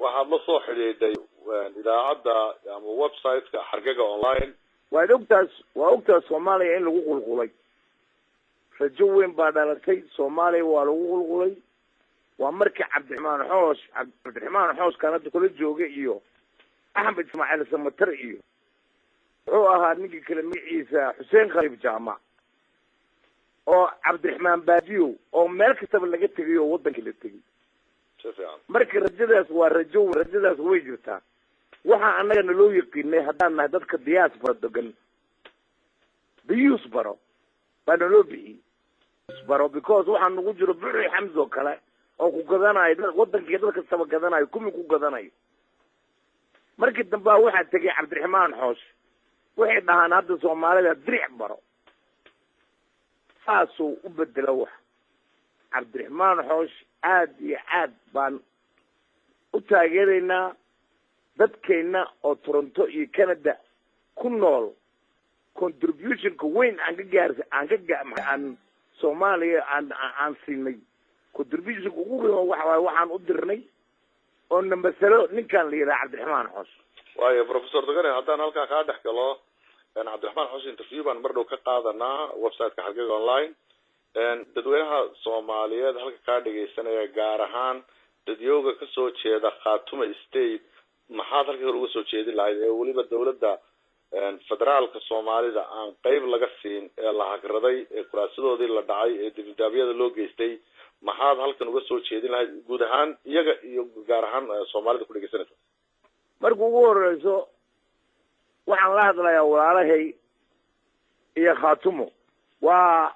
waxaad la soo xidhiidhay idaacadda ama website-ka xargaga online waa ogtaas Soomaaliya in lagu qulqulay rajo weyn baa dhalatay Soomaaliya waa lagu qulqulay waa markii Cabdiraxmaan Xoosh kanada kula joogay iyo Axmed Ismaaciil Samatar iyo wuxuu ahaa ninkii kale magaciisa Xuseen Khaliif Jaamac oo Cabdiraxmaan Baadiyo oo meel kastaba laga tagay oo wadanka la tagay markii rajadaas way jirtaa waxa anagana loo yaqiinay haddaan nahay dadka diaspora degan baro baan loo baro because waxaan ugu jiro Buri Xamzo kale oo ku gadanayo wadanka dadka saba gadanayo kuma ku gadanayo markii dambe waxa tagay Cabdiraxmaan Xoosh waxay dhahaan hadda Soomaalida diric baro saasoo u bedelo wax Cabdiraxmaan Xoosh aad iyo aad baan u taageeraynaa dadkeena oo Toronto iyo Canada ku nool contribution ka weyn aan Soomaaliya aan siinay contribution ugu weyn waxaan u dirnay oo nambasalo ninkan la yiraahdo Cabdiraxmaan Xoosh waayo professor Dagane haddaan halkaa ka dhex galo Cabdiraxmaan Xoosh interview baan mar dhow ka qaadanaa website-ka xargaga online dadweynaha Soomaaliyeed halka ka dhageysanaya gaar ahaan dadyooga ka soo jeeda Khartoum State maxaad halka hore uga soo jeedin lahayd ee waliba dawladda federaalka Soomaalida aan qayb laga siin ee la hagraday ee kuraasadoodii la dhacay ee dibadaabyada loo geystay maxaad halkan uga soo jeedin lahayd guud ahaan iyaga iyo gaar ahaan Soomaalida ku dhageysanaysa markuu ugu horeyso waxaan la hadlayaa walaalahay iyo Khartoum waa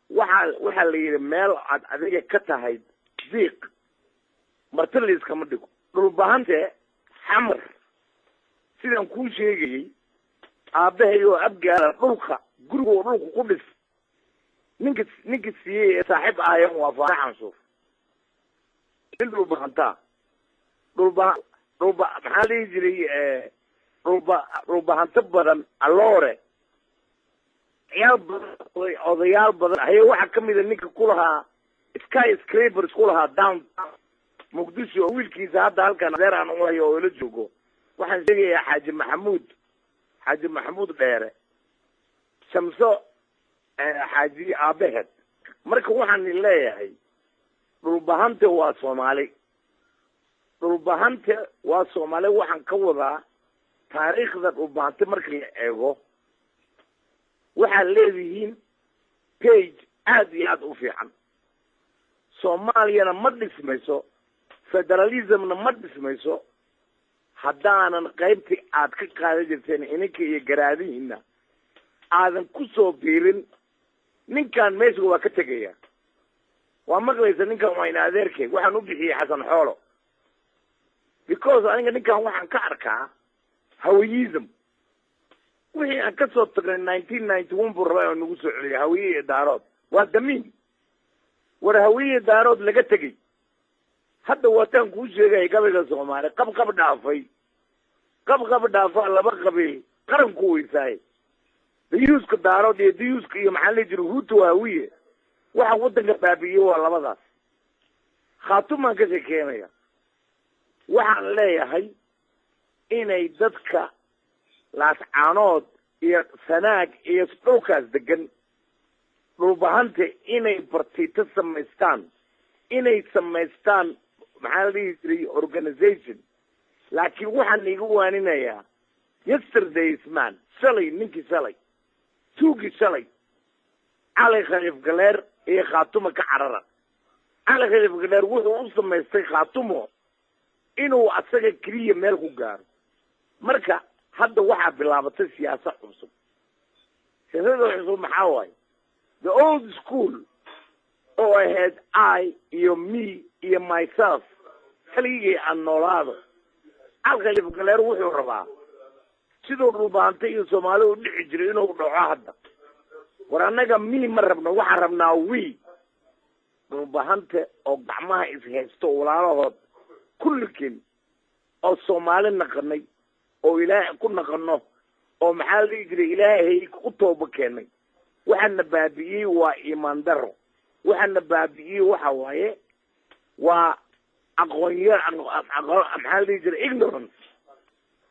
waxa la yiri meel aad adiga ka tahay diiq martaliis kama dhigo dhul bahante xamar sidaan ku sheegay aabahay oo abgaala dhulka guriga ku dhis ninka siiyay saaxiib ahayn waa Faarax Suuf dhul bahanta maxaa la jiray dhul bahanta badan aloore odayaal badan ayaa waxa kamid ah ninka ku lahaa skyscrapers ku lahaa downtown Muqdisho wiilkiisa hadda halkan adeer aan u hayo oo la joogo waxaan sheegayaa Xaaji Maxamuud Dheere Shamso Xaaji Aabaheed marka waxaan leeyahay dhul bahanta waa Soomaali waxaan ka wadaa taariikhda dhul bahanta markii la eego waxaa leeyihiin page aad iyo aad u fiican Soomaaliyana ma dhismayso federalismna ma dhismayso haddaanan qaybtii aad ka qaadan jirteen ininka iyo garaadihiina aadan ku soo biirin ninkan meesha waa ka tegaya waa maqlaysa ninkan waa ina adeerkay waxaan u bixiyay Xasan Xoolo because aniga ninkan waxaan ka arkaa hawiyism wixii aan ka soo tagnay 1991 buu rabaa inuu nagu soo celiyo hawiye daarood waa damiin war hawiye daarood laga tegay hadda wataan ku sheegay gabayga Soomaali qab dhaafa laba qabiil qaran ku weysaay diyuuska daarood iyo diyuuska iyo maxaa la jiray Hutu hawiye waxa wadanka baabiyo waa labadaas Khartoum ka sheekeynaya waxaan leeyahay inay dadka laascaanood iyo Sanaag iyo dhulkaas degan dhul bahanta inay bartita samaystaan maxaa la jiray organization laakiin waxaan igu waaninayaa yesterday's man tuugi shalay Ali Khaliif Galeer iyo Khartoum ka carara Ali Khaliif Galeer wuxuu u samaystay Khartoum inuu asaga kaliya meel ku gaaro marka hadda waxaa bilaabatay siyaasad cusub maxaa waaye the old school oo ahayd I iyo me iyo myself kaligii aan noolaado Ali Khaliif Galeer wuxuu rabaa sidoo dhul bahanta iyo Soomaali u dhici jiray inuu dhaco hadda war anaga me ma rabno waxaan rabnaa dhul bahanta oo gacmaha is haysto walaalahood kullikin oo Soomaali naqanay oo Ilaahay ku naqano oo maxaa la jiray Ilaahay u tooba keenay waxaan baabi'iyay waa iimaan daro waxaan baabi'iyay waxa waaye waa aqoonyo maxaa la dhihi jiray ignorance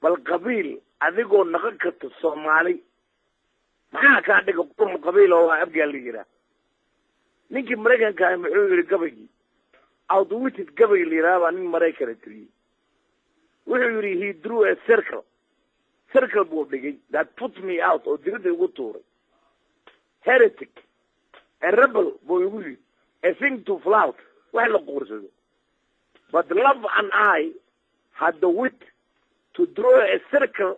bal qabiil adigoo naqan karta soomaali maxaa kaa dhiga qurun qabiil oo waa abgaal la yiraa ninkii maraykanka ah muxuu yidhi gabaygii outwitted gabay la yiraa baa nin maraykana tiriyey wuxuu yidhi he drew a circle buu dhigay that put me out oo dibadda igu tuuray heretic a rebel buu igu yidhi a thing to flout wax la quursado but love and I had the wit to draw a circle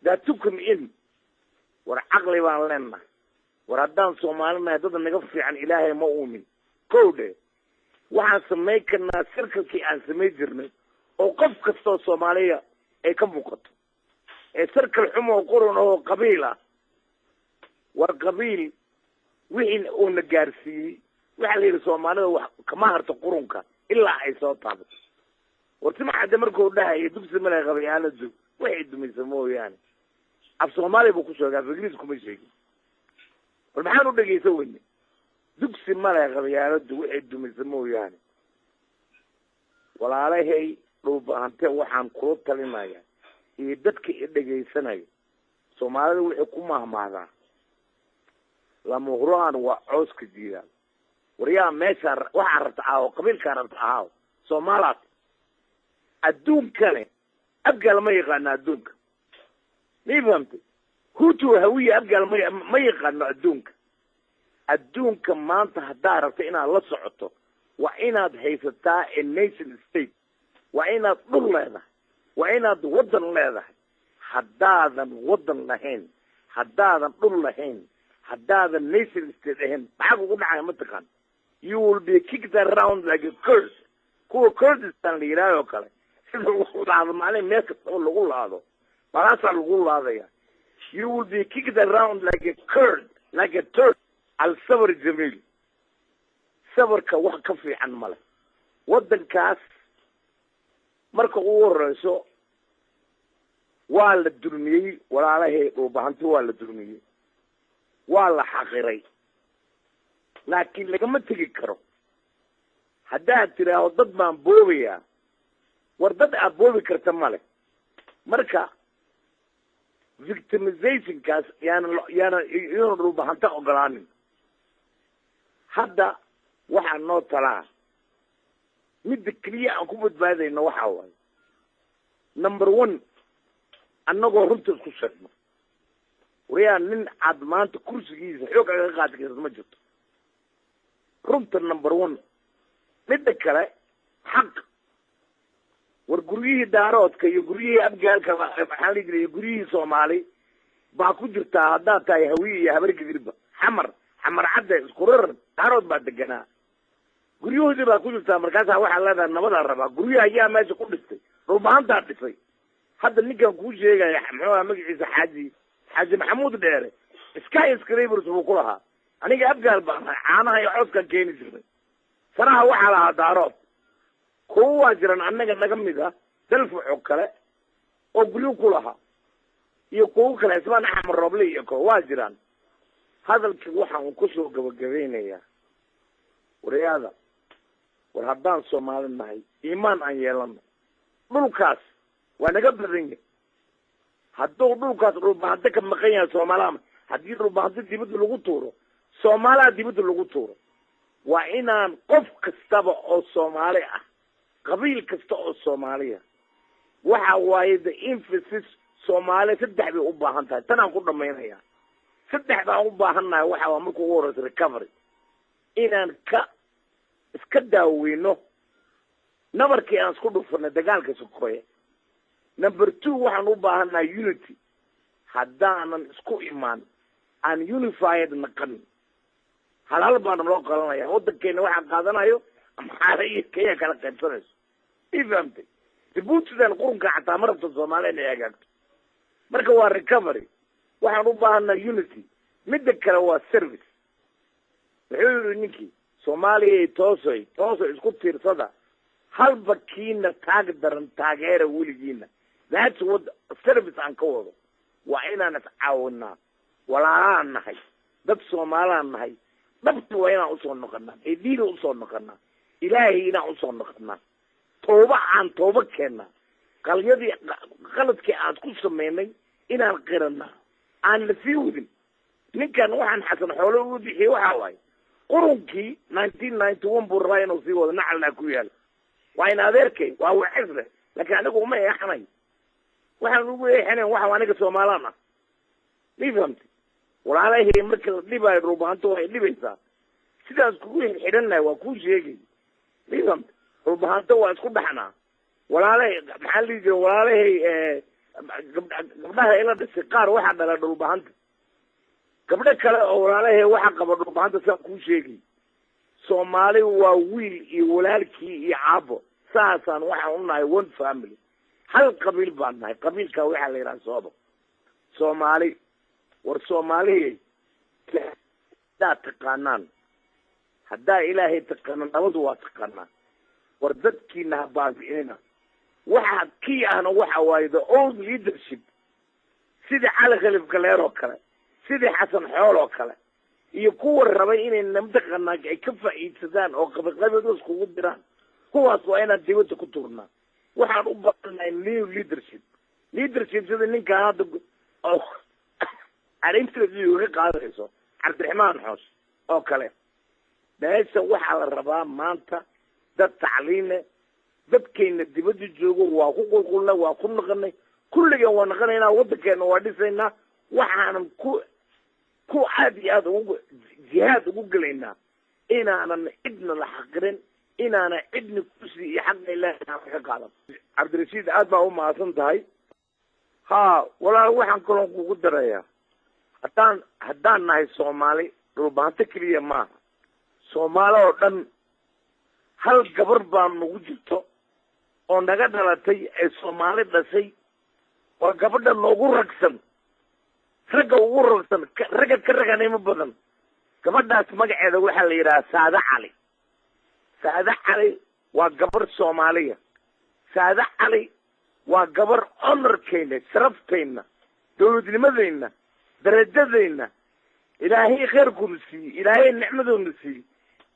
that took him in war caqli baan leenahay war haddaan soomaalinahay dad naga fiican ilaahay ma uumin kowdhe waxaan samayn karnaa circlekii aan samayn jirnay oo qof kastoo soomaaliya ay ka muuqato ee circle xumo qurun oo qabiil ah war qabiil wixii uuna gaarsiiyey waxaa la yidhi soomaalida wax kama harto qurunka ilaa ay soo taabato war si maxade markuu dhahayo dugsi male qabyaaladu waxay dumaysa mooyaane af soomaaliya buu ku sheegay af ingiriis kuma sheegin war maxaan u dhegeysa weyne dugsi male qabyaaladu waxay dumaysa mooyaane walaalahay dhulbahante waxaan kula talinaya iyo dadka i dhegaysanayo soomaalida waxay ku mahmahdaa lama huraan waa cooska jiiraan waryaa meesha waxaa rabta ahaaw qabiilkaa rabta ahaaw soomaalaad adduunkane abgaal ma yaqaano adduunka ma fahamtay hutu hawiya abgaal ma yaqaano adduunka maanta haddaa rabta inaad la socoto waa inaad haysataa a nation state waa inaad dhul leedahay waa inaad waddan leedahay haddaadan waddan lahayn haddaadan dhul lahayn haddaadan nation state ahayn maxaa kugu dhacaya mataqaan you will be kicked around like a curse kuwa kurdistan la yidhaaho oo kale sida lagu laado maalin meel kasta oo lagu laado balaasaa lagu laadaya you will be kicked around like a kurd like a turk alsabr jamiil sabarka wax ka fiican male waddankaas marka ugu horeyso waa la dulmiyey walaalahay dhulbahanti waa la dulmiyey waa la xaqiray laakiin lagama tegi karo haddaad tidhaaho dad baan boobayaa war dad aad boobi karta male marka victimizationkaas yaana dhulbahanta ogolaanin hadda waxaa noo talaa midda keliya aan ku badbaadayno waxaa waaye number one annagoo runta isku sheegno waryaa nin aad maanta kursigiisa xoog aga qaadi karta ma jirto runta number one midda kale xaq war guryihii daaroodka iyo guryihii abgaalka maxaa la jiray guryihii soomaali baa ku jirtaa haddaad tahay hawiye iyo habargidirba xamar cadde isku rarar daarood baa deganaa guryahoodii baa ku jirtaa markaasaa waxaa leedahay nabadaa rabaa guryaha ayaa meesha ku dhistay dhulbahantaa dhisay hadda ninkan kuu sheegaya muxuu aha magaciisa xaaji maxamuud dheere sky scrabers buu ku lahaa aniga abgaal baan nahay caanaha iyo cooskan keeni jirnay sanaha waxaa lahaa daarood kuwa waa jiran annaga naga mid a dalfuxo kale oo guryo ku lahaa iyo kuwo kale ismaan axmed roble iyo ko waa jiraan hadalkii waxaan kusoo gabagabeynayaa warayaada war haddaan soomaali nahay iimaan aan yeelano dhulkaas waa naga badan yahay hadduu dhulkaas dhulbahante ka maqan yahay soomaaliha haddii dhulbahante dibadda lagu tuuro soomaaliha dibadda lagu tuuro waa inaan qof kastaba oo soomaali ah qabiil kasta oo soomaaliya waxa waaye the emphasis soomaali saddex bay u baahan tahay tan aan ku dhamaynaya saddex baan u baahannahay waxa waa marka ugu horeysa recovery inaan iska daaweyno nabarkii aan isku dhufanay dagaalka sokoye number two waxaan u baahannahay unity haddaanan isku imaan aan unified naqan hal baana loo qalanaya waddankeena waxaa qaadanayo amxaara iyo kenya kala qaybsanayso i fahamtay dibutidan qurunka xataa ma rabto soomaaliya inay hagaagto marka waa recovery waxaan u baahannahay unity midda kale waa service wuxuu yidhi ninkii soomaaliya toosoy isku tiirsada halba kiina taag daran taageera weligiina that's what service aan ka wado waa inaan iscaawinaa walaalaan nahay dad soomaalaan nahay dhabta waa inaan usoo noqonaa ee diina usoo noqonaa ilaahay inaan usoo noqonaa توبة عن توبة كنا قال يدي غلط كأنت كل سميني إن القرنا عن الفيودن نكان واحد حسن حوله ودي وحواي قرنكي 1991 براين وفي وضنا على كويال وين هذيركي وهو حزره لكن أنا أقول ما يحني واحد نقول إحنا واحد وأنا كسومالنا ليه فهمت ولا عليه مركز ليه بيروبان توه ليه بيسا سيدا كوي حدنا وكوي شيء ليه فهمت روبان توه أسكت بحنا ولا عليه محلي ولا عليه قبلها إلى السكار واحد على روبان قبل كلا ولا عليه واحد قبل روبان تسا كوي شيء سومالي وويل يولالكي يعبو ساسا واحد قلنا يون فاميلي هل قبيل بعدنا قبيل كوي على رأس صوبه سومالي والصومالي لا تقانان هدا إلهي تقانان أبدوا تقانان وردتكي إنها بابئنا واحد كي أنا واحد وايد old leadership سيدي على خلف كليرو كلا سيدي حسن حولو كلا يكون الربعين إن نمتقنا كيف إيتسدان أو قبل دوسكو ودران هو أصوأنا ديوتو كتورنا واحد أبقنا new leadership سيدي نينك هذا أنت اللي قاعدة عبد الرحمن حوش أو كلام بس واحد الربا ما أنت ده التعليم ده كين الدبج الجوجو وأخوك قلنا وأخونا قلنا كل يوم نقلنا ودكنا ودسنا وحنا كو عادي هذا جهاد وقلنا إن أنا ابن الحقرين إن أنا ابن كسي حق الله قال عبد الرشيد أدبا هم أصلا هاي ها ولا واحد كلهم قدر يا haddaan nahay Soomaali rubaanta kaliya ma Soomaali oo dhan hal gabar baan nagu jirto oo naga dhalatay ee Soomaali dhashay waa gabadha noogu ragsan ragga ugu ragsan ragga ka raganimo badan gabadhaas magaceeda waxa la yiraahdaa Saada Cali waa gabar Soomaaliya Saada Cali waa gabar honorkeena sharafteena dawladnimadeena درجتنا إلهي خير كرسي إلهي النعمة النسي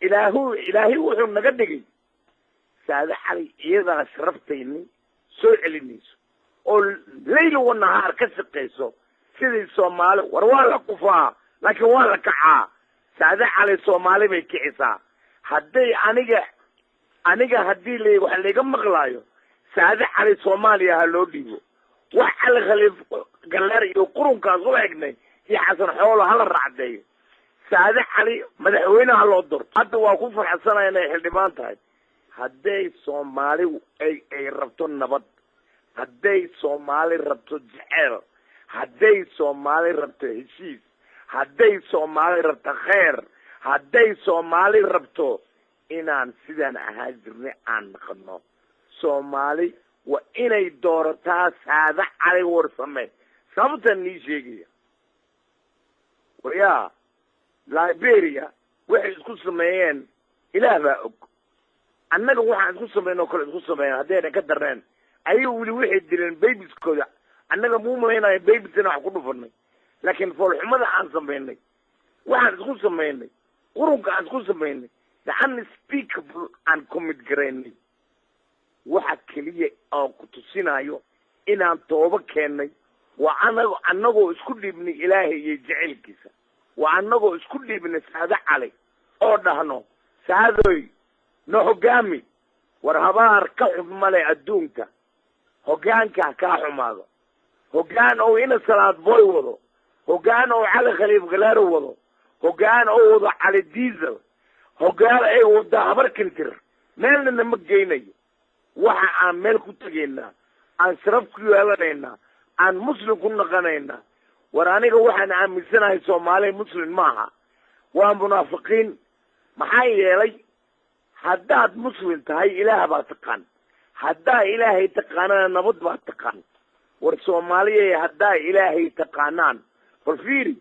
إلهي وحنا نقدقي ساعد حالي إذا شرفتيني سوء للناس والليل والنهار كسقيسو سيدي الصومالي وروالا قفا لكن والا كعا ساعد حالي الصومالي بيكعسا هدي أنيقا هدي لي وحلي قم غلايو ساعد حالي الصومالي هلو ديبو وحل خليف قلاري يقرون كازو اجني يا حسن حوله هلا رعدي ساده حلي مدحوينها لو دور حتى waa ku farxsanaa inay xildhibaan tahay haday Soomaali ay rabto nabad haday Soomaali rabto jacayl haday Soomaali rabto heshiis haday Soomaali rabto khayr haday Soomaali rabto inaan sidaan ahaa jirnay aan noqono Soomaali wa inay doorataa saada cali warsame sababtan ni sheegaya wariya Liberia waxay isku sameeyeen ilaaba og annaga waxaan isku sameeyno kale isku sameeyeen haddii ka dareen ayuu wali waxay dileen babieskooda annaga muu maleynay babiesna wax ku dhufanay laakiin foolxumada aan sameeynay waxaan isku sameeynay qurunka aan isku sameeynay the unspeakable and commit gareynay waxa kaliya oo ku tusinayo inaan tooba keenay waa anagoo isku dhibnay ilaahay iyo jaceelkiisa waa anagoo isku dhibnay saada cali oo dhahno saadoy no hogaami war habaar ka xumale adduunka hogaanka ka xumaado hogaan oo ina salaad boy wado hogaan oo cali khaliif galaaro wado hogaan oo wado cali diesel hogaan ay wada habar kintir meelna ma geynayo waxa aan meel ku tageynaa aan sharaf ku yeelanaynaa aan muslim ku noqonaynaa war aniga waxaan aaminsanahay Soomaali muslim maaha waa munaafiqiin maxaa yeelay haddaad muslim tahay ilaah baa taqaan haddaa ilaahay taqaanana nabad baa taqaan war Soomaaliya haddaa ilaahay taqaanaan war fiiri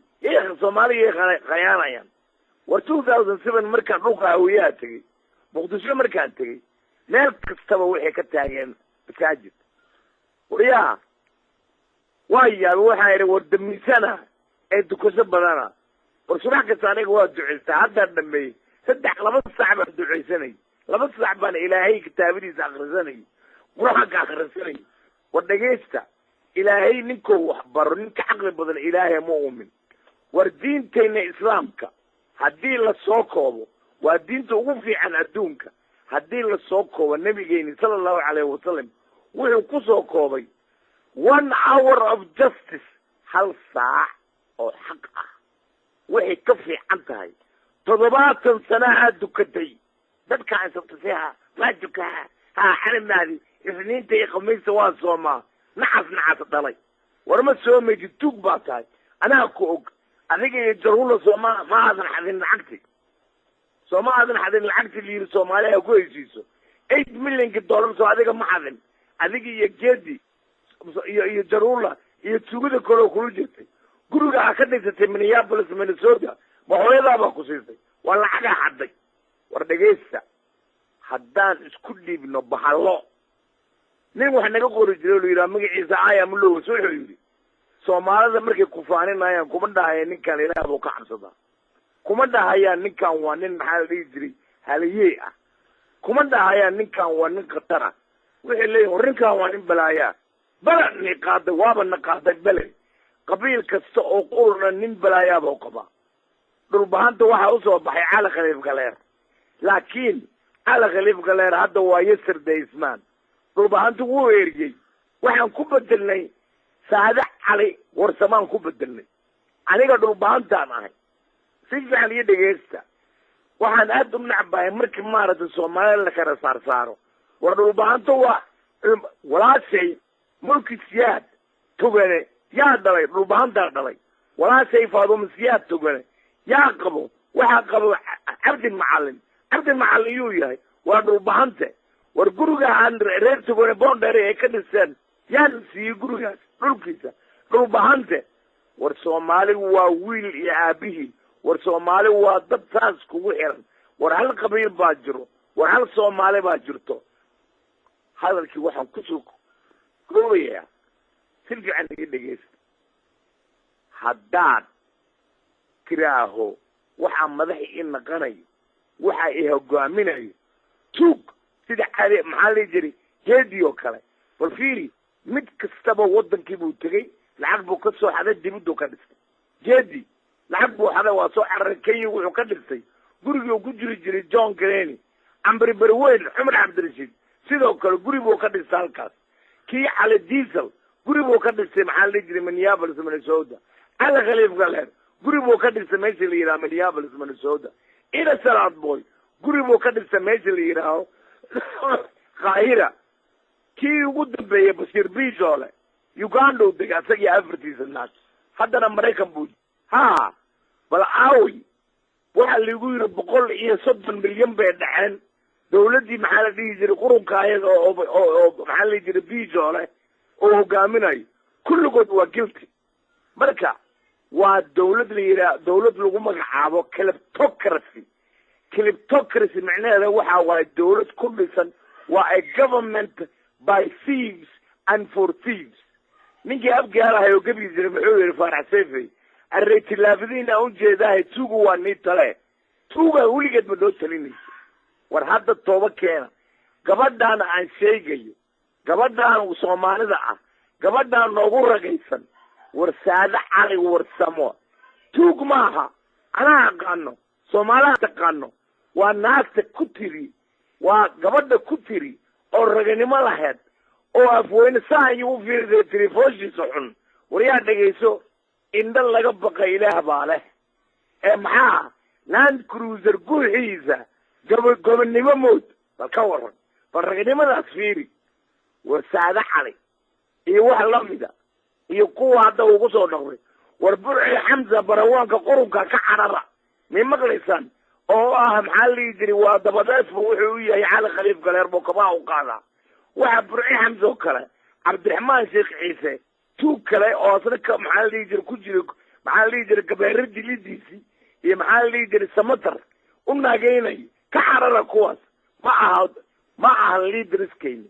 Soomaaliya qayaanayaan war 2007 markaan dhulka hawiyaa tagay muqdisho markaan tagay meel kastaba waxay ka taageen masaajid wariyaa ويا وحير ودميسنا الدكتور بدنا وشرح كسانيك وادعيسة هذا النبي صدق لما الصعب الدعيسني laba saac baan ilaahay kitaabadiisa akhrisanay quraanka akhrisanay wadageysta ilaahay ninkoo wax baro ninka caqli badan ilaahay ma uumin war diintayna islaamka haddii la soo koobo waa diinta ugu fiican adduunka haddii la soo koobo nabigeeni sallallahu alayhi wasallam wuxuu ku soo koobay 1 hour of justice hal saac oo xaq ah waxay ka fiican tahay 7 sano aad dukatay dadka ay sabtayha ma dukaa xalmaadi isniinta iyo khamiista waa soomaa nacas dhalay war ma soo meeji tuug baa tahay anaa ku og adiga iyo jaruula soomaa ma aadan xadin lacagti soomaalida xadin lacagti liir Soomaaliya ku heshiiso 8 million dollar soo adiga ma xadin adiga iyo geedi iyo jaruula iyo tuugada kale ku jirtay guriga ka dhisatay Minneapolis Minnesota ma hooyadaaba ku siisay waa lacag xaday war dhageysta haddaan isku dhiibno bahalo nin wax naga qori jiray oo yiraahdo magaciisa ayaa muloo soo xiriiri Soomaalida markay ku faaninayaan kuma dhahay ninkan Ilaahay buu ka cabsada kuma dhahayaan ninkan waa nin maxaa la dhihi jiray haliye ah kuma dhahayaan ninkan waa nin khatar ah wixii leeyahay ninkan waa nin balaaya balan ni qaada waaba na qaada balan qabiil kasta oo qurna nin balaaya buu qaba dhul bahanta waxa u soo baxay Cali Khaliif Galeer laakiin Cali Khaliif Galeer hadda waa yesterday man dhul bahanta wuu eeriyay waxaan ku bedelnay Saadax Cali warsamaan ku bedelnay aniga dhul bahantaan ahay si fiican iyo dhageysta waxaan aad u nacbahay markii maarada Soomaaliya la kala saaro war dhul bahanto waa walaashay mulki siyaad tugane yaa dhalay dhul bahanta dhalay walaashay Faadumo siyaad tugane yaa qabo waxa qabo Cabdi Macallin yuu yahay waa dhul bahante war guriga aan reer tugane boondare ay ka dhiseen yaan sii gurigaas dhulkiisa dhul bahante war Soomaali waa wiil iyo aabihi war Soomaali waa dad taas kugu xiran war hal qabiil baa jiro war hal Soomaali baa jirto hadalkii waxaan ku soo koobayaa si fiican iga dhageysta haddaan kiraaho waxaa madaxi in naqanayo waxa ay hogaaminayo tuug sida cali maxaa la jiri geediyo kale bal fiiri mid kastaba wadankii buu tagay lacag buu ka soo xaday dibadda ka dhistay geedi lacag buu xaday waa soo cararay Kenya wuxuu ka dhistay gurigii uu ku jiri jiray John Graney Ambri Barweyn Umar Abdirashiid sidoo kale guri buu ka dhistay halkaas kii Cali Diesel guri buu ka dhistay maxaa la jiray Minneapolis Minnesota Cali Khaliif Galeer guri buu ka dhistay meesha la yiraahdo Minneapolis Minnesota ila Salaad Boy guri buu ka dhistay meesha la yiraahdo Qaahira kii ugu dambeeyay Bashir Bijole Uganda degaa asagii Afritiisa naas haddana Mareykan buu ha bal aawi waxa lagu yiri 130 milyan bay dhaceen dawladii maxaa la dhihi jiray qurunka ayaga oo maxaa la jiray Bijole oo hogaaminayo kulligood waa guilty marka waa dawlad la yiraahdo dawlad lagu magacaabo kleptocracy macnaheedu waxa waa dawlad ku dhisan waa a government by thieves and for thieves ninkii afgaalahayo gabi jiray muxuu yiri Faarax Seefi arreetilaabadiina u jeedahay tuugu waa ni tale tuuga weligeed ma doo talinaysa war hadda tooba keena gabadhaan aan sheegayo gabadhaan Soomaalida ah gabadhaan noogu ragaysan war Saadax Cali warsamo tuug maaha ana aqaano Soomaaliya taqaano waa naagta ku tiri waa gabadha ku tiri oo raganimo lahayd oo afweyne saayi u fiirday telefoonkiisa xun wariyaa dhageyso inda laga baqay Ilaah baa leh maxaa Land Cruiser guuxiisa gobonimo mood bal ka waran bal raganimadaas fiiri war Saadax Cali iyo wax la mida iyo kuwa hadda ugu soo dhaqmay war Burci Xamza Barawaanka qurunka ka carara ma maqlaysan oo maxaa la yiri waa dabadeed wuxuu u yahay Cali Khaliif Galeer buu kaba u qaada waxa Burci Xamza oo kale Cabdiraxmaan Sheekh Ciise tuug kale oo asna maxaa la yiri ku jiro maxaa la yiri gabeer dilidiisi iyo maxaa la yiri Samatar u naageynay ka carara kuwaas ma aha leaderskeen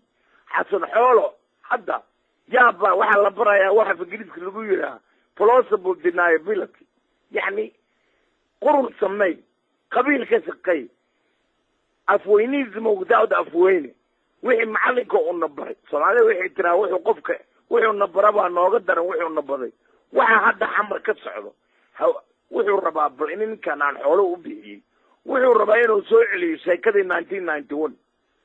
Xasan Xoolo hadda yaaba waxa la barayaa waxa Ingiriiska lagu yiraahdo plausible deniability yani qurun samay qabiil ka shaqay afweynism without afweyne wixii macalinka uu nabaray Soomaalida wixii tiraa wuxuu qofka wuxuu nabaraba nooga daran wuxuu nabaday waxa hadda xamar ka socdo wuxuu rabaa bal in ninkan aan xoolo u bixiyay wuxuu rabaa inuu soo celiyo sheekadii 1991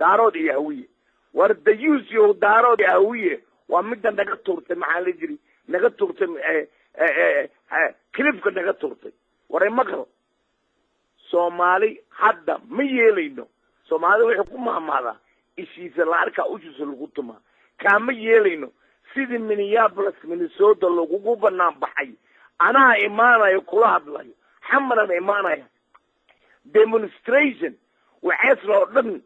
daarood iyo hawiye war the use yo daarood iyo hawiye waa midda naga turtay maxaa la jiri naga turtay clipka naga turtay waray maqal Soomaali hadda ma yeelayno Soomaali wuxuu ku maamada ishiisa la arka ujiisa lagu tuma kama yeelayno sidii Minneapolis Minnesota lagu banaan baxay anaa imaanayo kula hadlayo xamaran imaanayo demonstration waxaas oo dhan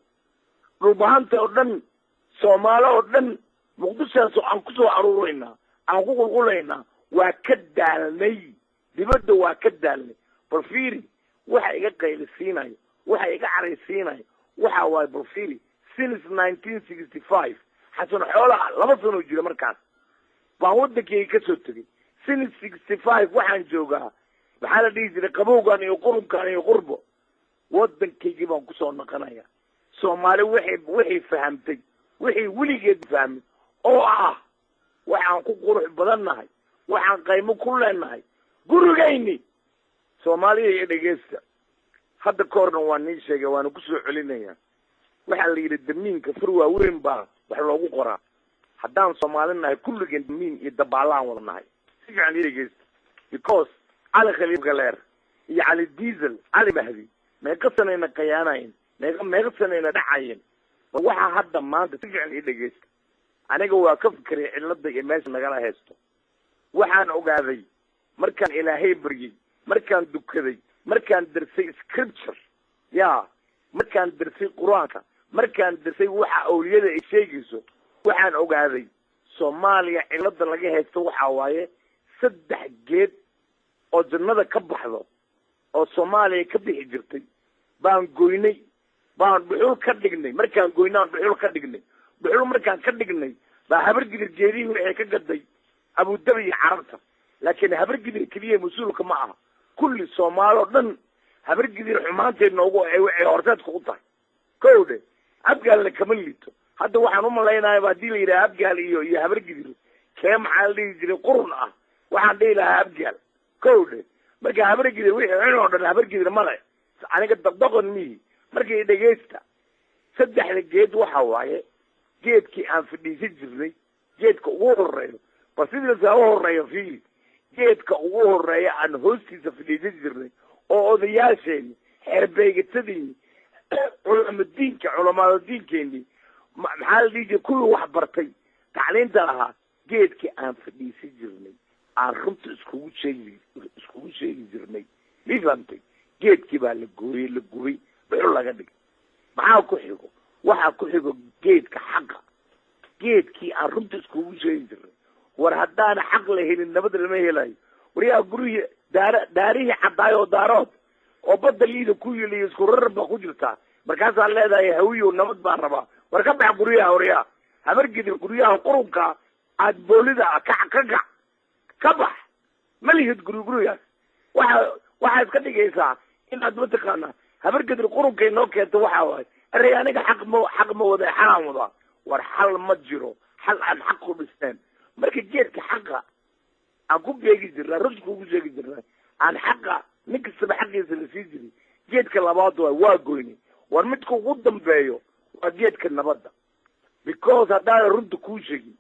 rubaanta oo dhan Soomaali oo dhan muqdisho aan ku soo aruurayna aan ku qulqulayna waa ka daalnay dibadda waa ka daalnay balfiiri waxa iga qaylisiinayo waxa iga caraysiinayo waxa waay balfiiri since 1965 xasan xoolaha 2 sano jira markaas baan wadankii ka soo tagay since 65 waxaan joogaa waxa la dhigi jiray qabowgan iyo qurunkan iyo qurbo wadankii baan ku soo noqonaya Soomaali wixii fahamtay wixii wiligeed fahmay oo waxaan ku qurux badannahay waxaan qaymo ku leenahay gurigayni Soomaaliya iyo dhageysta hadda koorna waan nii sheegay waan ku soo celinaya waxa la yiri damiinka furwa weyn baa wax loogu qoraa haddaan Soomaalinahay kulligeen damiin iyo dabaalaan wadanahay si fiican dhageysta because Ali Khaliif Galeer iyo Ali Diesel Ali Mahdi ma qasanayna qayaanayn ma qasanayna dhacayeen waxa hadda maanta si fiican dhageysta aniga waa ka fikiray cilada iyo meesha nagala haysto waxaan ogaaday markaan Ilaahay baryay markaan dukaday markaan darsay scripture markaan darsay quraanka markaan darsay waxa awliyada ay sheegayso waxaan ogaaday Soomaaliya cilada laga haysto waxa waaye 3 geed oo jannada ka baxdo oo Soomaaliya ka bixi jirtay baan goynay baan dhuxul ka dhignay markaan goynaan dhuxul ka dhignay dhuxul markaan ka dhignay baa habar gidir jeedii wixii ka gaday Abu Dhabi Carabta laakiin habar gidir kaliya masuulka ma aha kulli Soomaalo dhan habar gidir xumaanteed noogu ay hortaad ku tahay koode abgaal kama liito hadda waxaan u maleynayaa baadii la yiraahdo abgaal iyo habar gidir kee maxaa la jiray qurun waxaan dhihi lahaa abgaal koode marka habar gidir wixii oo dhan habar gidir ma leh aniga dabdaqon mi markii dhageysta 3 geed waxa waaye geedkii aan fadhiisan jirnay geedka ugu horeeyo basidii soo horeeyo fiili geedka ugu horeeyo aan hoostiisa fadhiisan jirnay oo odayaasheen xerbeegatadii culamada diinkeeni maxaa la dhigi kuwii wax bartay tacliinta lahaa geedkii aan fadhiisan jirnay aan runta iskugu sheegi jirnay liifantay geedkii baa la gooyay la gubay dhuxul laga dhigay maxaa ku xigo waxa ku xigo geedka xaqa geedkii aan runta iskugu sheegi jirnay war haddaan xaq la helin nabad lama helayo wariyaa guriga daarihi cadaayo daarood oo badda liida ku yiliyo isku rarba ku jirta markaasaa leedahay hawiyo nabad baan rabaa war ka bax guriyaha wariyaa habar gidir guriyaha qurunka aad boolida ka bax malihid guriyaas waxa iska dhigaysaa inaad mataqaana habar gidir qurunkay noo keento waxa waaye array aniga xaq ma wada xaraan wada war xal ma jiro xal aan xaq ku dhisteen marka geedka xaqa aan ku beegi jirnaa rusku ugu sheegi jirnaa aan xaqa ninkastaba xaqiisa la sii jiray geedka labaad waa goyni war midka ugu dambeeyo waa geedka nabadda because haddaadan runta kuu sheegin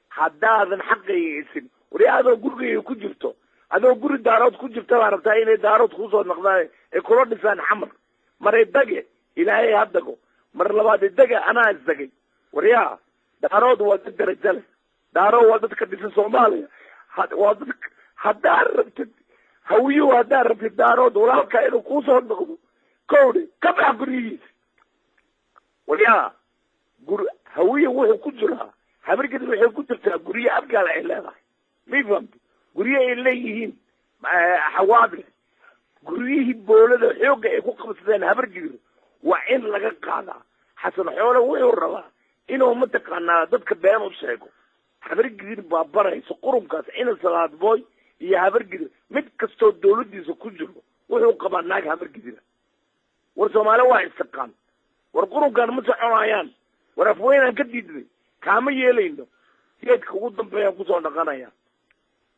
haddaadan xaqayga isin wari adoo gurigayga ku jirto adoo guri daarood ku jirta baa rabtaa inay daarood kusoo noqdaan ay kula dhisaan xamar maray dage ilaahay haddago mar labaad daga anaa isdagay wariyaa daarood waa dad darajo leh daarood waa dadka dhisan Soomaaliya waa dad haddaan rabtid hawiyo haddaan rabtid daarood walaalka inuu kusoo noqdo koode ka bax gurigiisa wariyaa hawiyo wuxuu ku jiraa habargedi waxay ku jirtaa guriye abgaal ay leedahay mifamti guriye ay leeyihiin xawaadle guryihii boolada xoogga ay ku qabsadeen habargedi waa in laga qaadaa xasan xoole wuxuu rabaa inuu mataqaanaa dadka been u sheego habargedi baa baraysa qurunkaas ina salaad boy iyo habargedi mid kastoo dawladiisa ku jiro wuxuu qabaa naag habargedina war Soomaali waa istiqaan ورقرون كان مسحون عيان ورفوين كديدني كام يلينو جيت كودم بيا كوسو نقنايا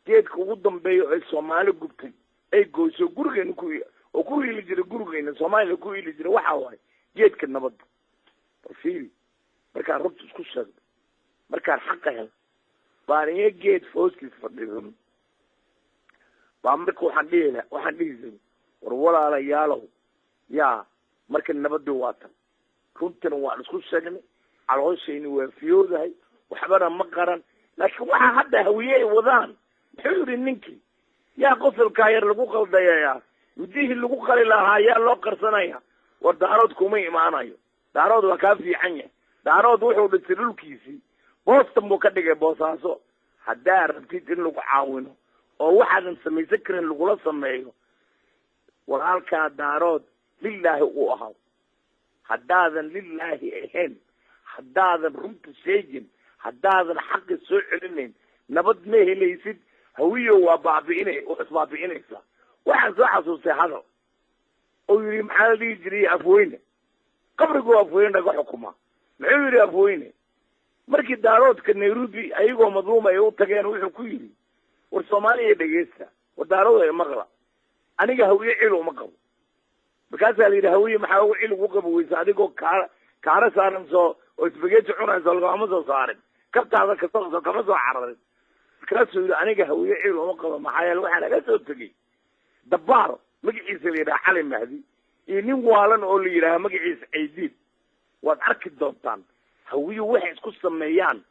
جيت كودم بيا الصومالي قبتي أي جوسو جورجين كوي وكوي اللي جري جورجين الصومالي كوي اللي جري وحواي جيت كنا بد فيل مركان ربط سكوسر مركان حقها بارين جيت فوسكي فديهم بامرك وحديث ولا على يالو يا مركان نبدو واتن كنت نوع سكوسر على وشين وفيوذهي وحبنا مقرن لكن waxa hadda hawiyay wadaan xuri ninki yaa qofal kaayar lagu qaldayaya midii lagu qali lahaa yaa loo qarsanaya war daarood kuma imaanayo daarood waa ka fiican yahay daarood wuxuu dhintay dhulkiisi boostan buu ka dhigay boosaaso hadda rabtid in lagu caawino oo waxaan sameeyay karin lagu sameeyo walaalka daarood lillahi uu ahaa haddaadan lillahi ahayn haddaadan runta sheegin haddaadan xaq soo celinayn nabad ma helaysid hawiyo waa baabi'inay oo isbaabi'inaysa waxaan soo xasuustay hadal oo yiri maxaa la dhihi jiray afweyne qabrigu afweyne naga xukuma muxuu yiri afweyne markii daaroodka Nairobi ayagoo madluum ay u tageen wuxuu ku yiri war Soomaaliya dhageysta war daarood ay maqla aniga hawiyo cilo ma qabo markaas la yiri hawiyo maxaa uu cilo ugu qabo weysa adigoo kaara saaran soo oo isbageeti cunaysa lagama soo saarin kabtaada ka soo kama soo cararin markaasuu yiri aniga hawiyo cilo ma qabo maxaa yeelay waxa laga soo tagay dabaar magaciisa la yiraahdo Cali Mahdi iyo nin waalan oo la yiraahdo magaciisa Ciidid waad arki doontaan hawiyo waxay isku sameeyaan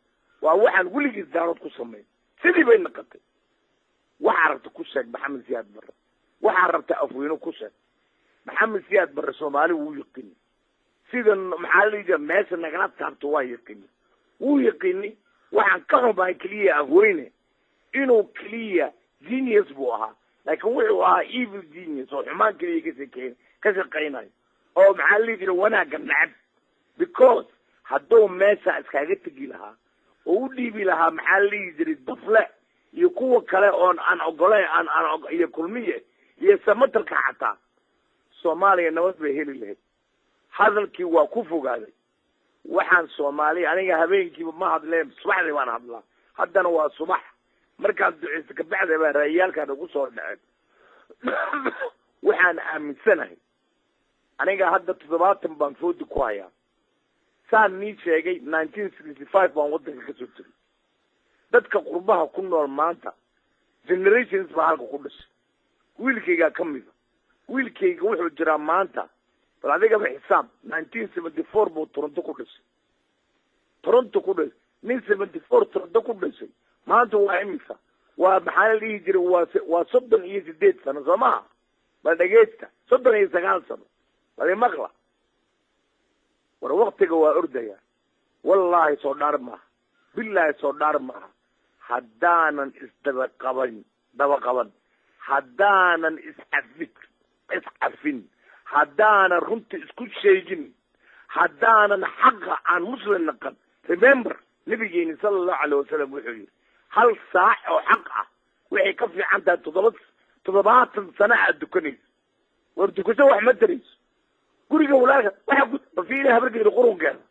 waa waxaan wiligiis daarood ku sameeyay sidii bay noqotay waxa rabta ku sheeg Maxamed Siyaad Barre waxa rabta afweyne ku sheeg Maxamed Siyaad Barre Soomaali wuu yaqaan sidan maxaa la yiraahdaa meesha nagala taabto waa yaqaan wuu yaqaan waxaan ka xumaay kaliya afweyne inuu kaliya genius buu ahaa laakiin wuxuu ahaa evil genius oo xumaan kaliya ka shaqeynayo oo maxaa la yiraahdaa wanaaga nacab because hadduu meesha iskaga tagi lahaa oo u dhiibi lahaa maxaa la yiraahdaa dafle iyo kuwa kale oon aan ogolay iyo kulmiye iyo samatarka xataa Soomaaliya nabad bay heli lahayd hadalkii waa ku fogaaday waxaan Soomaaliya aniga habeenkiiba ma hadleen subaxdii waan hadlaa haddana waa subax markaad duceyso ka bacda baa raayaalka ugu soo dhacay waxaan aaminsanahay aniga hadda 70 baan foodi ku hayaa saan nii sheegay 1965 baan wadanka ka soo tagay dadka qurbaha ku nool maanta generations baa halka ku dhashay wiilkayga kamid wiilkayga wuxuu jiraa maanta bal adiga ba xisaab 1974 buu Toronto ku dhashay nin 74 Toronto ku dhashay maanta waa imisa waa maxaa la dhihi jiray waa 38 sano Soomaa bal dhageysta 39 sano bal maqla war waqtiga waa ordaya wallahi soo dhaar ma billahi soo dhaar ma haddaanan isdaba qaban haddaanan iscafin haddaanan runta isku sheegin haddaanan xaqa aan muslim naqan remember nabigeena sallallahu alayhi wasallam wuxuu yiri hal saac oo xaq ah waxay ka fiican tahay 7 sano aad dukanayso war dukaso wax ma tarayso guriga walaalka waxa bafiina habarkeeda qurunkeeda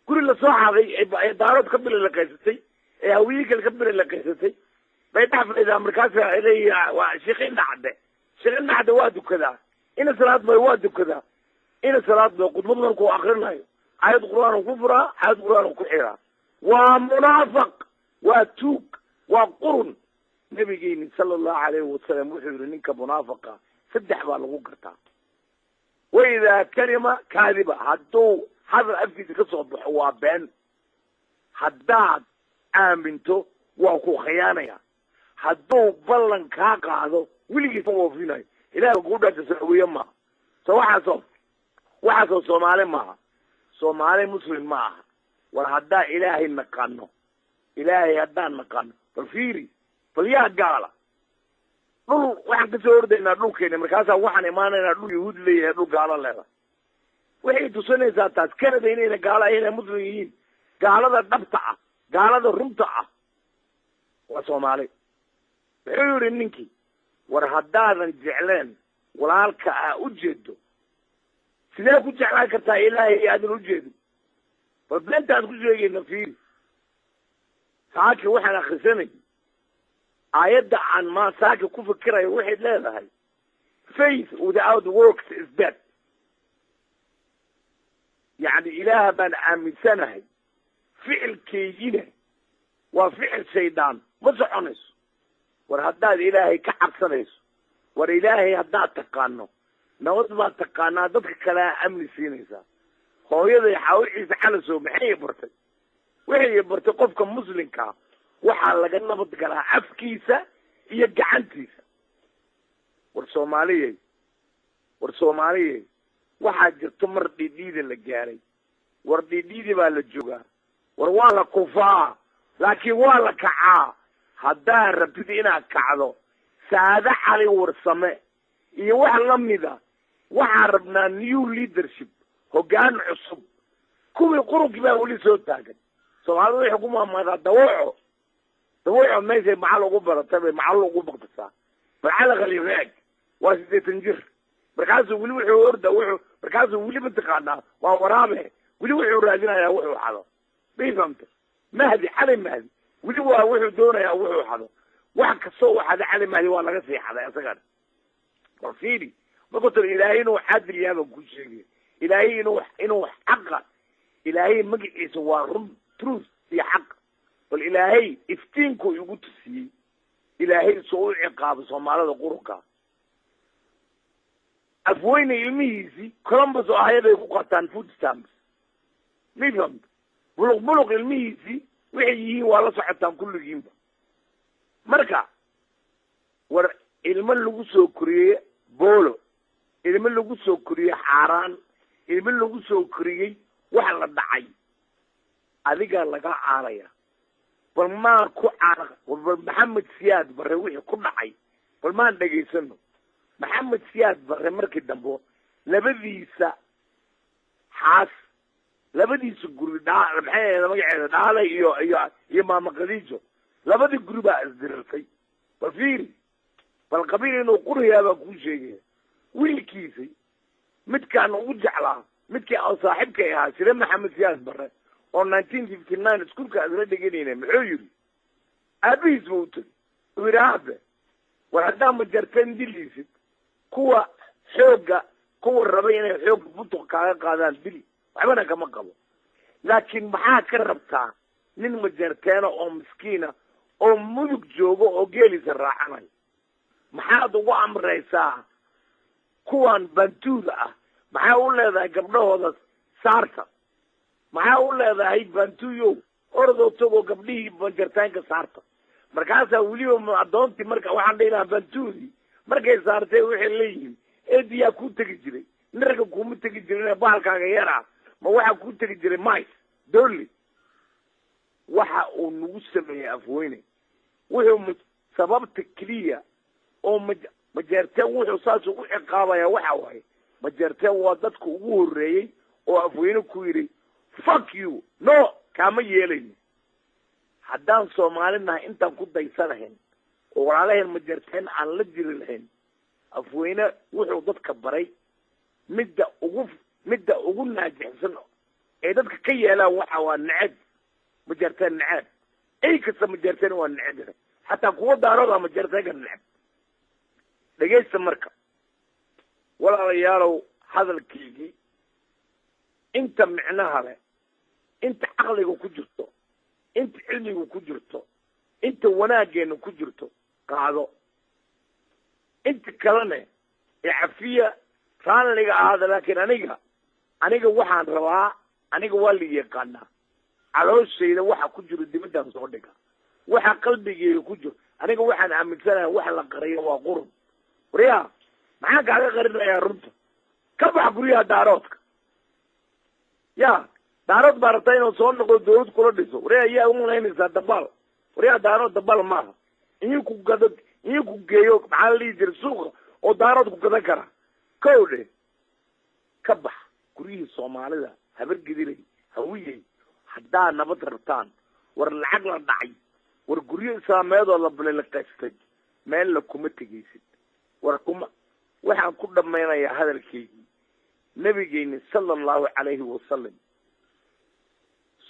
guri la soo xaday ay daarood ka bil la qaysatay ee hawiyiga ka bil la qaysatay bay dhaafayda markaas ay waa sheekhin dhacde waa dukada ina salaad bay waa dukada ina salaad bay qudbad markuu akhrinayo ayad quraan ku fura ayad quraan ku xira waa munaafiq waa tuug waa qurun nabigeena sallallahu alayhi wasallam wuxuu yiri ninka munaafiqa saddex baa lagu gartaa وإذا كلمة كاذبة هدو هذا أفيد قصة وابين هداد آمنتو وكو خيانيا هدو بلن كاقا هذا ولي يسوى فينا إلهي قولنا تسوي ما وحسو صومالي ما صومالي مسلم ما والهدا إلهي نقانو إلهي هدان نقانو فالفيري فاليا قالا dhul waxaan ka soo ordaynaa dhulkeena markaasa waxaan imaanaynaa dhul yahuud leeyahay dhul gaalo leedahay waxay tusinaysaa taas Canada inayna gaalo ayna muslim yihiin gaalada dhabta ah gaalada runta ah waa Soomaali wuxuu yiri ninkii war haddaadan jecleen walaalka u jeedo sidee ku jeclaan kartaa ilaahay aadan u jeedin bal beentaan ku sheegayna fiiri saaki waxaan akhrisanay aayadda aan saaki ku fikirayo waxay leedahay faith without works is dead يعني إله بان آمن سنة فعل كيجينة وفعل شيطان مزعنس ورهداد إلهي كعب سنس ورإلهي هداد تقانو نوض ما تقانا ضدك كلا أمن سينيسا هو يضي يحاول عيسى حلسو محي يبرتك وحي يبرتك قفكم مسلمكا وحال لقنا ضدك لها عفكيسة يجع عنتيسة والصومالية waxaa jirto mar dhidhiida la gaaray war dhidhiidi baa la joogaa war waa la kufaa laakiin waa la kacaa haddaad rabtid inaad kacdo saade cali warsame iyo wax la mida waxaan rabnaa new leadership hoggaan cusub kuwii qurunkii baa weli soo taagan soomaalidu waxay ku maamaadaa dawaco meeshay macal ugu baratay bay macal ugu baqtasaa macala khaliifaag waa 80 jir markaasuu weli wuxuu orda markaasuu weli mataqaanaa waa waraabe weli wuxuu raadinayaa wuxuu xado bay fahamtay mahdi cali mahdi weli waa wuxuu doonayaa wuxuu xado wax kastoo waxada cali mahdi waa laga sii xaday asagana war fiiri markuu ilaahay inuu cadil yaaba ku sheegay ilaahay inuu xaqa ilaahay magaciisa waa run truth iyo xaq bal ilaahay iftiinku igu tusiyey ilaahay soo u ciqaabo soomaalida qurunka afweyne ilmihiisii columbus oo ahayaday ku qataan food stamps mifam buluq ilmihiisii waxay yihiin waa la socotaan kulligiinba marka war ilmo lagu soo koriyey boolo ilmo lagu soo koriyey xaaraan ilmo lagu soo koriyey wax la dhacay adiga laga caaraya bal maa ku caara bal maxamed siyaad bare wixii ku dhacay bal maan dhegaysano maxamed siyaad bare markii dambe labadiisa guri maxay magaceeda dhaale iyo maama khadiijo labadii guri baa isdirirtay bal fiiri bal qabiil inuu quriyaa baa kuu sheegaya wiilkiisii midkaan ugu jeclaa midkii aan saaxiibkay ahaa sire maxamed siyaad bare oo 1959 iskuulka isla dhiganayna muxuu yidhi aabihiis buu u tegi uu yidhi aabe war haddaa ma jarteen diliisid kuwa rabay inay xoogga butuq kaaga qaadaan dili waxbana kama qabo laakiin maxaa ka rabtaa nin majarteena oo miskiina oo mudug joogo oo geelisa raacanayo maxaad ugu amraysaa kuwan bantuuda ah maxaa u leedahay gabdhahooda saarta maxaa u leedahay bantuuyow ordoo tagoo gabdhihii majarteenka saarta markaasaa weliba addoontii marka waxaan dhihi lahaa bantuudii markay saartay waxay leeyihiin eediyaa kuu tegi jiray nirga kuma tegi jirin bahalkaaga yar ah ma waxaa kuu tegi jiray mice dolly waxa uu nagu sameeyey afweyne wuxuu sababta keliya oo majeerteen wuxuu saas ugu ciqaabaya waxa waaye majeerteen waa dadka ugu horreeyey oo afweyne ku yidhi fuck you no kaama yeelayno haddaan soomaali nahay intaan ku daysa lahayn oo walaalaheen majeerteen aan la jiri lahayn afweyne wuxuu dadka baray midda ugu naajixsan ee dadka ka yeelaan waxa waa neceb majeerteen neceb ay kasta majeerteen waa neceb xataa kuwa daarooda majeerteenka neceb dhegaysta marka walaalayaalow hadalkeygii inta micnaha leh inta caqliga ku jirto inta cilmiga ku jirto inta wanaageena ku jirto qaado inta kalena ee cafiya raalliga ahaada laakiin aniga waxaan rabaa aniga waa la yaqaanaa calooshayda waxa ku jiro dibadaan soo dhiga waxa qalbigeyga ku jiro aniga waxaan aaminsanahay wax la qariyo waa qurun wariyaa maxaa kaaga qarinayaa runta ka bax guryaha daaroodka ya daarood baa rabtaa inuu soo noqdo dawlad kula dhiso wariyaa ayaa umalaynaysaa dabaal wariyaa daarood dabaal maaha inyinku geeyo maxaa la dhihi jira suuqa oo daarood ku gadan kara kow dhe ka bax guryihii soomaalida habargediray hawiyey haddaa nabad rabtaan war lacag la dhacay war guryo islaameedoo la balilaqaystay meel la kuma tegaysid war waxaan ku dhammaynayaa hadalkeygii nabigeeni sallallahu alayhi wasallam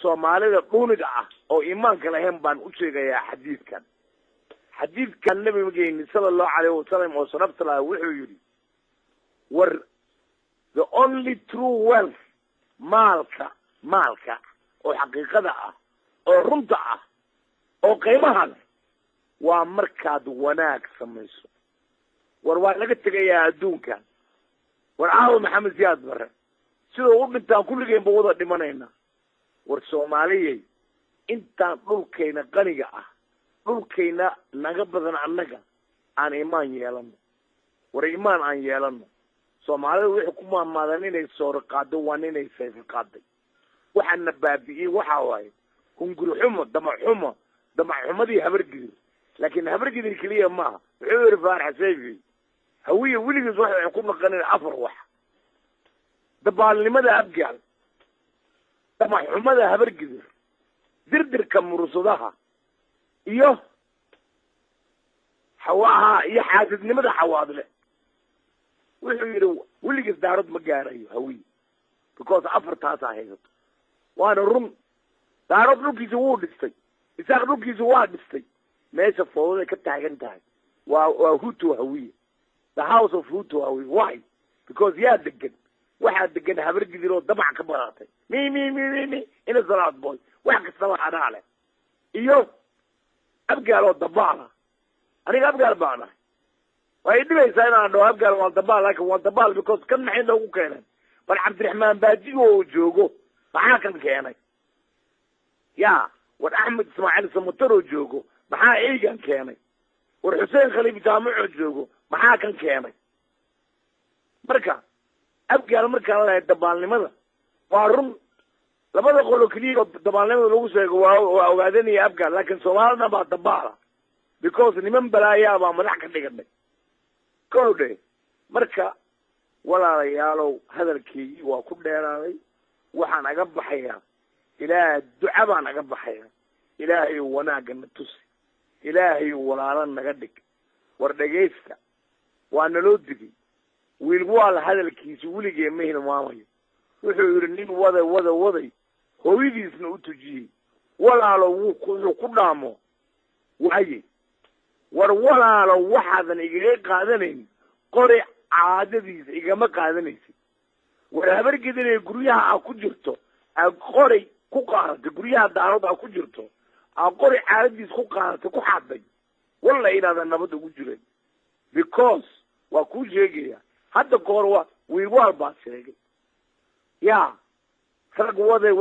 soomaalida dhuniga ah oo iimaanka lahayn baan u sheegayaa xadiidkan nabigeeni sallallahu alayhi wasallam oo sanabta lahaa wuxuu yidhi war the only true wealth maalka oo xaqiiqada ah oo runta ah oo qiimaha leh waa markaad wanaag samayso war waa laga tegayaa adduunkan war aawo maxamed siyaad bare sidoo u dhintaan kulligeenba wada dhimanayna war soomaaliyey intaan dhulkayna qaniga ah dhulkayna naga badan annaga aan iimaan yeelano war iimaan aan yeelano soomaalida wixii ku maamaadan inay soori qaado waa inay sayfi qaaday waxaana baabi'iyey waxa waaye hunguri xumo damac-xumadii habargidir laakiin habargidir keliya maaha wuxuu yidhi faarax sayfi hawiye weligiis waxay ku naqaneen 4 wax dabaalnimada abgaal damac-xumada habargidir dirdirka mursadaha iyo xaasidnimada xawaadle wuxuu yidhi weligiis daarad ma gaarayo hawiye because 4taasaa haysato waana run daarad dhulkiisa wuu dhistay isaaq dhulkiisa waa dhistay meesha foodaday ka taagan tahay waa hutu hawiye the house of hutu hawiye why because yaa degan waxaa degan habargidir oo damac ka badatay mi ina salaad boy wax kastaba anaa leh iyo abgaal oo dabaala aniga abgaal baana way dhibaysaa inaan dhaho abgaal waa dabaal laakiin waa dabaal because kan maxay noogu keeneen bal cabdiraxmaan baajigo oo joogo maxaa kan keenay ya war axmed ismaaciil samatar oo joogo maxaa eegan keenay war xuseen khaliif jaamac oo joogo maxaa kan keenay marka abgaal markaa la leeyahay dabaalnimada waa run labada qolo keliya dabaalnimada lagu sheego waa ogaadanaya abgaal laakiin soomaalina baa dabaala because niman balaayaa baa madax ka dhiganay kowdhe marka walaalayaalow hadalkeygii waa ku dheeraaday waxaan aga baxayaa ilaahay duca baan aga baxayaa ilaahay wanaagga na tusi ilaahay walaalo naga dhig war dhegaysta waa naloo digay wiil waa la hadalkiisa weligee ma hilmaamayo wuxuu yidhi nin waday hooyadiisna u tujiyey walaalo wuxuu ku dhaamo waaye war walaalo waxaadan igaga qaadanayn qori caadadiisa igama qaadanaysid war habargedanay guryaha aa ku jirto aa qori ku qaadatay guryaha daarood aa ku jirto aa qori caadadiisa ku qaadatay ku xaday walla inaadan nabad ugu jirin because waa kuu sheegaya hadda goor waa wiilwaal baa sheegay ya rag waday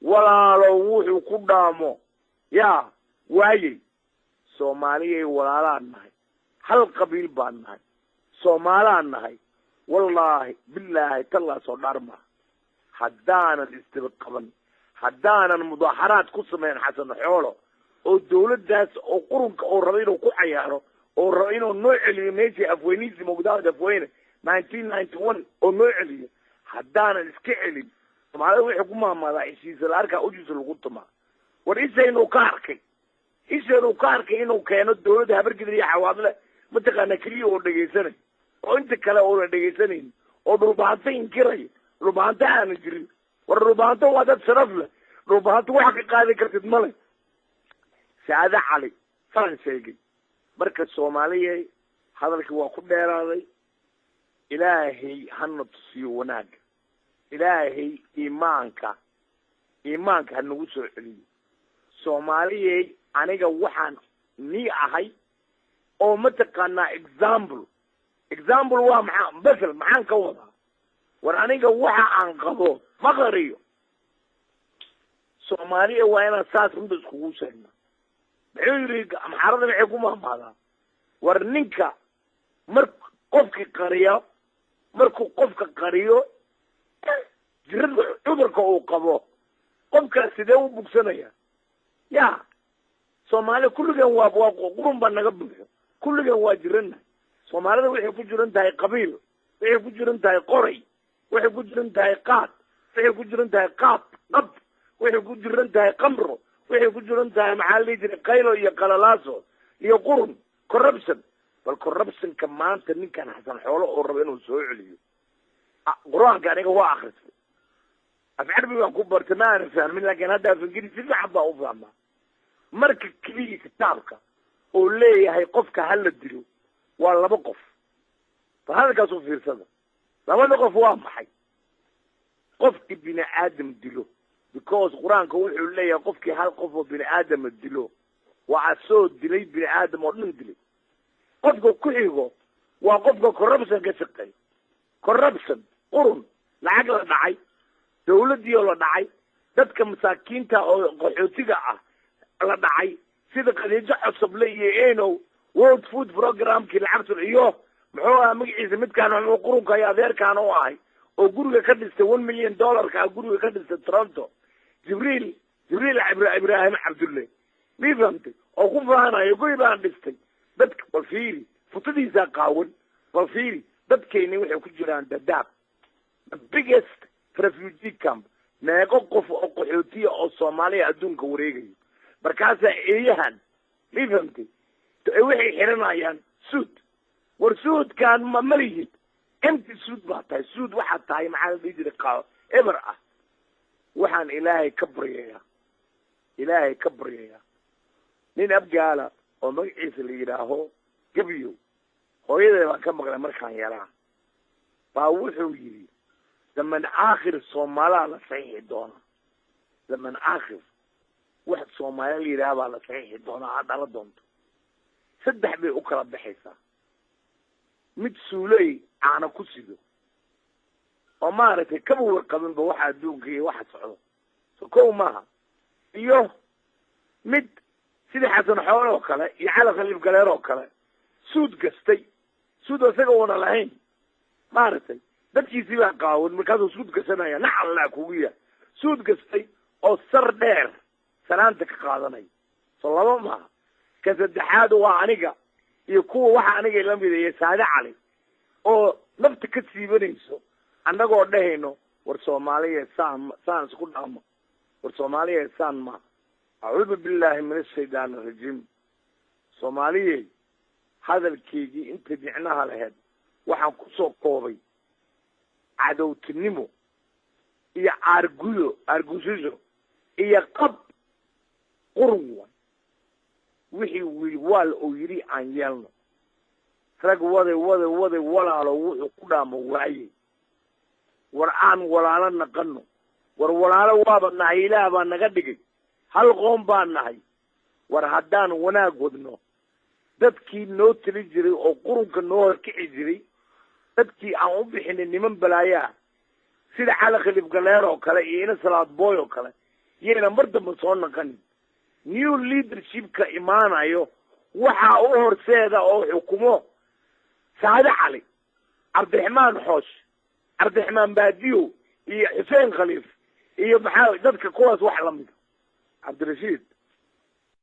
walaalo wuxuu ku dhaamo ya waayey soomaaliyay walaalaan nahay hal qabiil baan nahay soomaalaan nahay wallaahi bilaahi tallaa soo dhaarma haddaanan isdabaqaban haddaanan mudaaxaraad ku samayn xasan xoolo oo dawladdaas oo qurunka oo raba inuu ku cayaaro oo raba inuu noo celiyo meeshii afweynihiisi mogdaad afweyne 1991 oo noo celiyo haddaanan iska celin soomaalida wixii ku maamaadaa ishiisa la arkaa ujiisa lagu tumaa war isaynu ka arkay inuu keeno dawladda habargidir iyo xawaadle mataqaana keliya oo dhegaysanay oo inta kale oo la dhegaysanayn oo dhulbahanto inkiraya dhulbahanto aanan jirin war dhulbahanto waa dad sharaf leh dhulbahanto waxa ka qaadi kartid male saade cali saan sheegay marka soomaaliya hadalkii waa ku dheeraaday ilaahay hana tusiyo wanaaga ilaahay iimaanka hanagu soo celiyo soomaaliyey aniga waxaan nii ahay oo mataqaanaa example waa maxaan ka wadaa war aniga waxa aan qabo ma qariyo soomaaliya waa inaan saas runta iskugu sheegna muxuu yidhi maxarada maxay ku maamaadaa war ninka markuu qofka qariyo jirada cudurka uu qabo qofkaas sidee u bugsanaya ya soomaaliya kulligeen waa qurun baa naga buuxo kulligeen waa jirana soomaalida waxay ku jiran tahay qabiil waxay ku jiran tahay qoray waxay ku jiran tahay qaad waxay ku jiran tahay qab waxay ku jiran tahay qamro waxay ku jiran tahay maxaa la dhihi jiray qaylo iyo qalalaaso iyo qurun corruption bal corruptionka maanta ninkan xasan xoolo oo raba inuu soo celiyo قرآن كان هو آخر أفعل بيوان كبرتنا أنا فاهم لكن هذا في الجديد في حبة أفهمها مرك كلي كتابك وليه هيقفك هل الدلو ولا بقف فهذا كاسو في السنة لما نقف واضح قفك بني آدم دلو because قرآن كوحي ليه قفك هل قف بني آدم الدلو وعسود دلي بني آدم ورن دلي قفك كحيغو وقفك كربسن كسقي كربسن قرن العقل دعي dawladii oo la dhacay dadka masaakiinta oo qaxootiga ah la dhacay sida qadiijo cusub iyo World Food Programkii lacagtu iyo muxuu ahaa magaciisa midkaan oo qurunka ay adeerkaan oo ahay oo guriga ka dhistay $1 million ka guriga ka dhistay Toronto Jibril Ibrahim Abdulle miifanti oo ku faanayo guriga dhistay dadka balfiiri futadiisa qaawan balfiiri dadkeeni waxay ku jiraan dadaab the biggest refugee camp meeqo qof oo qaxootiga oo Soomaaliya adduunka wareegayo markaas eeyahan miifanti waxay xiranayaan suud war suud kan ma mariyid empty suud baa tahay suud waxa tahay maxaa la dhigi qaado ever ah waxaan ilaahay ka baryayaa nin abgaala oo magaciisa la yiraahdo gabiyo hooyadeeda baan ka maqlay markaan yaraa baa wuxuu yiri zaman aakhir Soomaaliya la saxiixi doona zaman aakhir wax Soomaaliya yiraahdo la saxiixi doona hadda doonto saddex bay u kala baxaysaa mid suulay aana ku sido oo maaragtay kaba warqabinba waxa adduunka iyo waxa socdo so kow maaha iyo mid sida xasan xoolo oo kale iyo cali khaliif galeer oo kale suud gastay suud isaga wana lahayn maaragtay dadkiisii baa qaawan markaasuu suud gasanaya naxal la kugu yaa suud gastay oo sar dheer salaanta ka qaadanay so laba maaha ka saddexaad waa aniga iyo kuwa waxa aniga la mideeyay Saade Cali oo nafta ka siibanayso annagoo dhahayno war Soomaaliya saan isku dhaamo war Soomaaliya saan ma a'uudu billahi minash shaytaanir rajiim Soomaaliya hadalkeedii inta jicnaha lahayd waxaan ku soo koobay cadowtinimo iyo argusiso iyo qab qurun wixii wiilwaal oo yiri aan yeelno rag waday walaalo wuxuu ku dhaamo waayay war aan walaalo naqano war walaalo waaba nahay Ilaah baa naga dhigay hal qoom baa nahay war haddaan wanaag wadno dadkii noo tiri jiray oo qurunka noo kici jiray dadkii aan u bixin niman balaaya sida cali khaliif galeer oo kale iyo ina salaad boy oo kale yeena mardaba soo naqan new leadership ka imaanayo waxa uu horseeda oo xukumo Saade Cali Abdiraxmaan Xoosh Abdiraxmaan Baadiyo iyo Xuseen Khaliif iyo maxaa dadka kuwaas wax la mid Cabdirashiid